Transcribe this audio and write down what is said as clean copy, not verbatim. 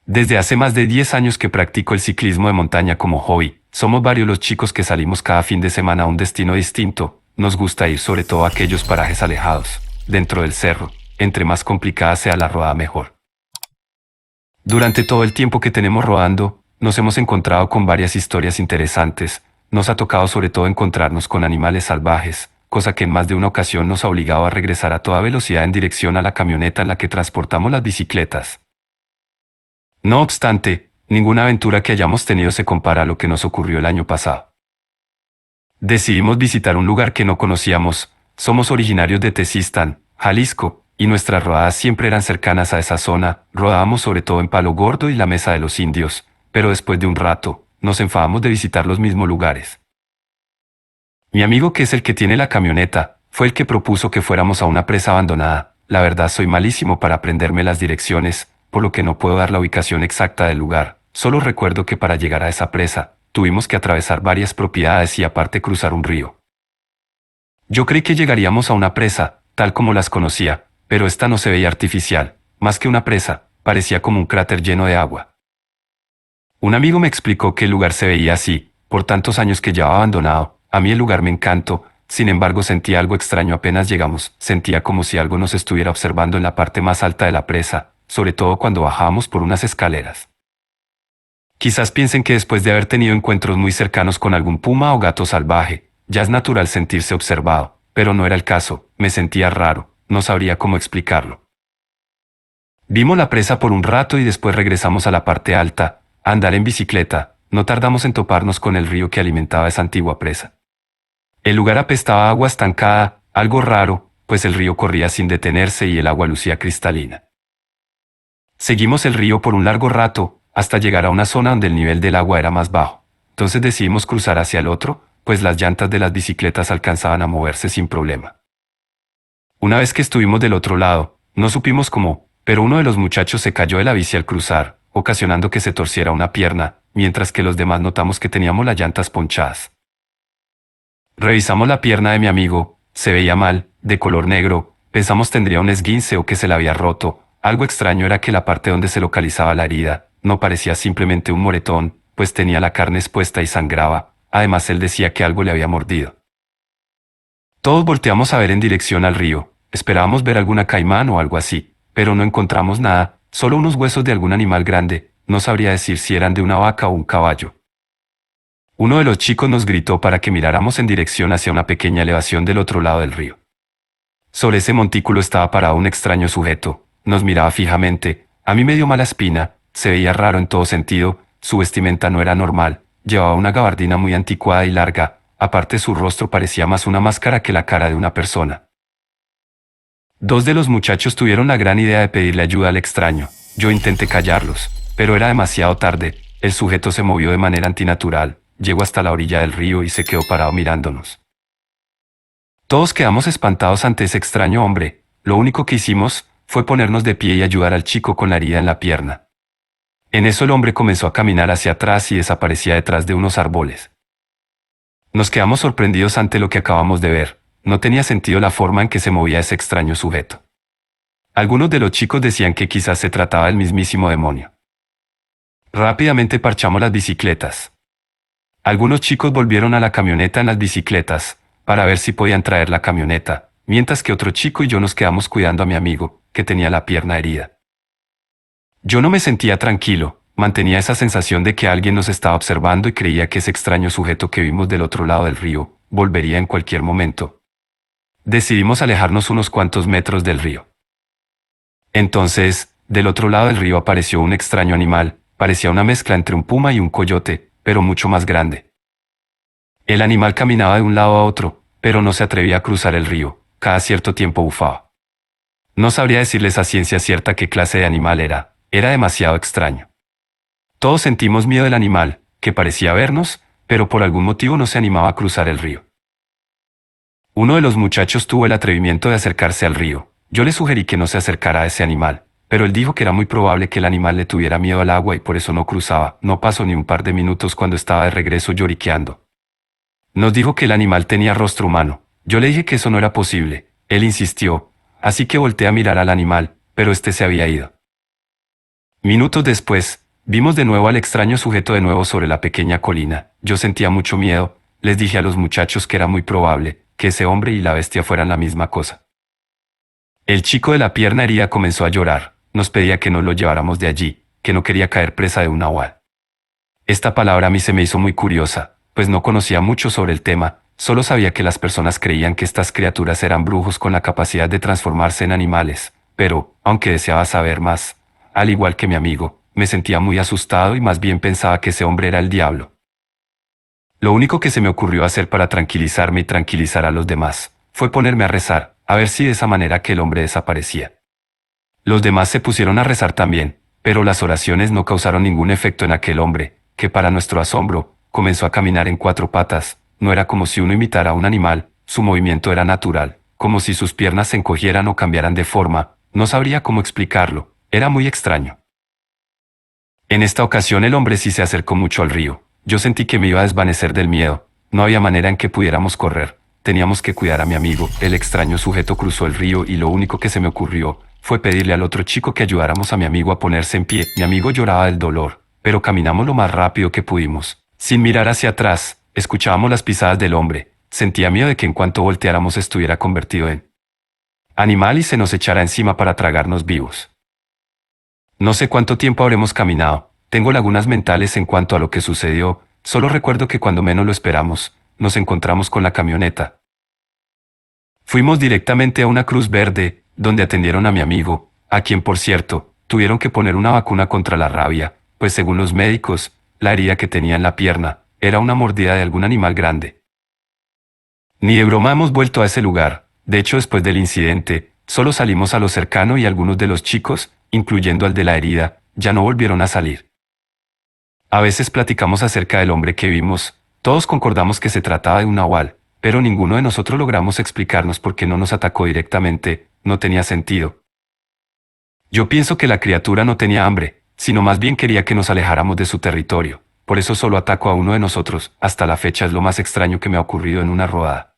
Desde hace más de 10 años que practico el ciclismo de montaña como hobby, somos varios los chicos que salimos cada fin de semana a un destino distinto. Nos gusta ir sobre todo a aquellos parajes alejados, dentro del cerro. Entre más complicada sea la rodada mejor. Durante todo el tiempo que tenemos rodando, nos hemos encontrado con varias historias interesantes. Nos ha tocado sobre todo encontrarnos con animales salvajes, cosa que en más de una ocasión nos ha obligado a regresar a toda velocidad en dirección a la camioneta en la que transportamos las bicicletas. No obstante, ninguna aventura que hayamos tenido se compara a lo que nos ocurrió el año pasado. Decidimos visitar un lugar que no conocíamos. Somos originarios de Tezistán, Jalisco, y nuestras rodadas siempre eran cercanas a esa zona. Rodábamos sobre todo en Palo Gordo y la Mesa de los Indios, pero después de un rato, nos enfadamos de visitar los mismos lugares. Mi amigo, que es el que tiene la camioneta, fue el que propuso que fuéramos a una presa abandonada. La verdad, soy malísimo para aprenderme las direcciones, por lo que no puedo dar la ubicación exacta del lugar. Solo recuerdo que para llegar a esa presa, tuvimos que atravesar varias propiedades y aparte cruzar un río. Yo creí que llegaríamos a una presa, tal como las conocía, pero esta no se veía artificial. Más que una presa, parecía como un cráter lleno de agua. Un amigo me explicó que el lugar se veía así, por tantos años que llevaba abandonado. A mí el lugar me encantó, sin embargo sentía algo extraño apenas llegamos. Sentía como si algo nos estuviera observando en la parte más alta de la presa, sobre todo cuando bajábamos por unas escaleras. Quizás piensen que después de haber tenido encuentros muy cercanos con algún puma o gato salvaje, ya es natural sentirse observado, pero no era el caso. Me sentía raro, no sabría cómo explicarlo. Vimos la presa por un rato y después regresamos a la parte alta, a andar en bicicleta. No tardamos en toparnos con el río que alimentaba esa antigua presa. El lugar apestaba a agua estancada, algo raro, pues el río corría sin detenerse y el agua lucía cristalina. Seguimos el río por un largo rato, hasta llegar a una zona donde el nivel del agua era más bajo. Entonces decidimos cruzar hacia el otro, pues las llantas de las bicicletas alcanzaban a moverse sin problema. Una vez que estuvimos del otro lado, no supimos cómo, pero uno de los muchachos se cayó de la bici al cruzar, ocasionando que se torciera una pierna, mientras que los demás notamos que teníamos las llantas ponchadas. Revisamos la pierna de mi amigo, se veía mal, de color negro, pensamos tendría un esguince o que se la había roto. Algo extraño era que la parte donde se localizaba la herida, no parecía simplemente un moretón, pues tenía la carne expuesta y sangraba. Además él decía que algo le había mordido. Todos volteamos a ver en dirección al río, esperábamos ver alguna caimán o algo así, pero no encontramos nada, solo unos huesos de algún animal grande. No sabría decir si eran de una vaca o un caballo. Uno de los chicos nos gritó para que miráramos en dirección hacia una pequeña elevación del otro lado del río. Sobre ese montículo estaba parado un extraño sujeto, nos miraba fijamente. A mí me dio mala espina, se veía raro en todo sentido, su vestimenta no era normal, llevaba una gabardina muy anticuada y larga, aparte su rostro parecía más una máscara que la cara de una persona. Dos de los muchachos tuvieron la gran idea de pedirle ayuda al extraño. Yo intenté callarlos, pero era demasiado tarde. El sujeto se movió de manera antinatural, llegó hasta la orilla del río y se quedó parado mirándonos. Todos quedamos espantados ante ese extraño hombre. Lo único que hicimos fue ponernos de pie y ayudar al chico con la herida en la pierna. En eso el hombre comenzó a caminar hacia atrás y desaparecía detrás de unos árboles. Nos quedamos sorprendidos ante lo que acabamos de ver. No tenía sentido la forma en que se movía ese extraño sujeto. Algunos de los chicos decían que quizás se trataba del mismísimo demonio. Rápidamente parchamos las bicicletas. Algunos chicos volvieron a la camioneta en las bicicletas, para ver si podían traer la camioneta, mientras que otro chico y yo nos quedamos cuidando a mi amigo, que tenía la pierna herida. Yo no me sentía tranquilo, mantenía esa sensación de que alguien nos estaba observando y creía que ese extraño sujeto que vimos del otro lado del río, volvería en cualquier momento. Decidimos alejarnos unos cuantos metros del río. Entonces, del otro lado del río apareció un extraño animal, parecía una mezcla entre un puma y un coyote, pero mucho más grande. El animal caminaba de un lado a otro, pero no se atrevía a cruzar el río, cada cierto tiempo bufaba. No sabría decirles a ciencia cierta qué clase de animal era demasiado extraño. Todos sentimos miedo del animal, que parecía vernos, pero por algún motivo no se animaba a cruzar el río. Uno de los muchachos tuvo el atrevimiento de acercarse al río. Yo le sugerí que no se acercara a ese animal, pero él dijo que era muy probable que el animal le tuviera miedo al agua y por eso no cruzaba. No pasó ni un par de minutos cuando estaba de regreso lloriqueando. Nos dijo que el animal tenía rostro humano. Yo le dije que eso no era posible. Él insistió, así que volteé a mirar al animal, pero este se había ido. Minutos después, vimos de nuevo al extraño sujeto de nuevo sobre la pequeña colina. Yo sentía mucho miedo. Les dije a los muchachos que era muy probable que ese hombre y la bestia fueran la misma cosa. El chico de la pierna herida comenzó a llorar. Nos pedía que nos lo lleváramos de allí, que no quería caer presa de un nahual. Esta palabra a mí se me hizo muy curiosa, pues no conocía mucho sobre el tema, solo sabía que las personas creían que estas criaturas eran brujos con la capacidad de transformarse en animales, pero, aunque deseaba saber más, al igual que mi amigo, me sentía muy asustado y más bien pensaba que ese hombre era el diablo. Lo único que se me ocurrió hacer para tranquilizarme y tranquilizar a los demás, fue ponerme a rezar, a ver si de esa manera aquel hombre desaparecía. Los demás se pusieron a rezar también, pero las oraciones no causaron ningún efecto en aquel hombre, que para nuestro asombro, comenzó a caminar en cuatro patas. No era como si uno imitara a un animal, su movimiento era natural, como si sus piernas se encogieran o cambiaran de forma, no sabría cómo explicarlo, era muy extraño. En esta ocasión el hombre sí se acercó mucho al río. Yo sentí que me iba a desvanecer del miedo, no había manera en que pudiéramos correr, teníamos que cuidar a mi amigo. El extraño sujeto cruzó el río y lo único que se me ocurrió fue pedirle al otro chico que ayudáramos a mi amigo a ponerse en pie. Mi amigo lloraba del dolor, pero caminamos lo más rápido que pudimos. Sin mirar hacia atrás, escuchábamos las pisadas del hombre. Sentía miedo de que en cuanto volteáramos estuviera convertido en animal y se nos echara encima para tragarnos vivos. No sé cuánto tiempo habremos caminado, tengo lagunas mentales en cuanto a lo que sucedió, solo recuerdo que cuando menos lo esperamos, nos encontramos con la camioneta. Fuimos directamente a una Cruz Verde, donde atendieron a mi amigo, a quien por cierto, tuvieron que poner una vacuna contra la rabia, pues según los médicos, la herida que tenía en la pierna, era una mordida de algún animal grande. Ni de broma hemos vuelto a ese lugar, de hecho después del incidente, solo salimos a lo cercano y algunos de los chicos, incluyendo al de la herida, ya no volvieron a salir. A veces platicamos acerca del hombre que vimos, todos concordamos que se trataba de un nahual, pero ninguno de nosotros logramos explicarnos por qué no nos atacó directamente, no tenía sentido. Yo pienso que la criatura no tenía hambre, sino más bien quería que nos alejáramos de su territorio, por eso solo atacó a uno de nosotros, hasta la fecha es lo más extraño que me ha ocurrido en una rodada.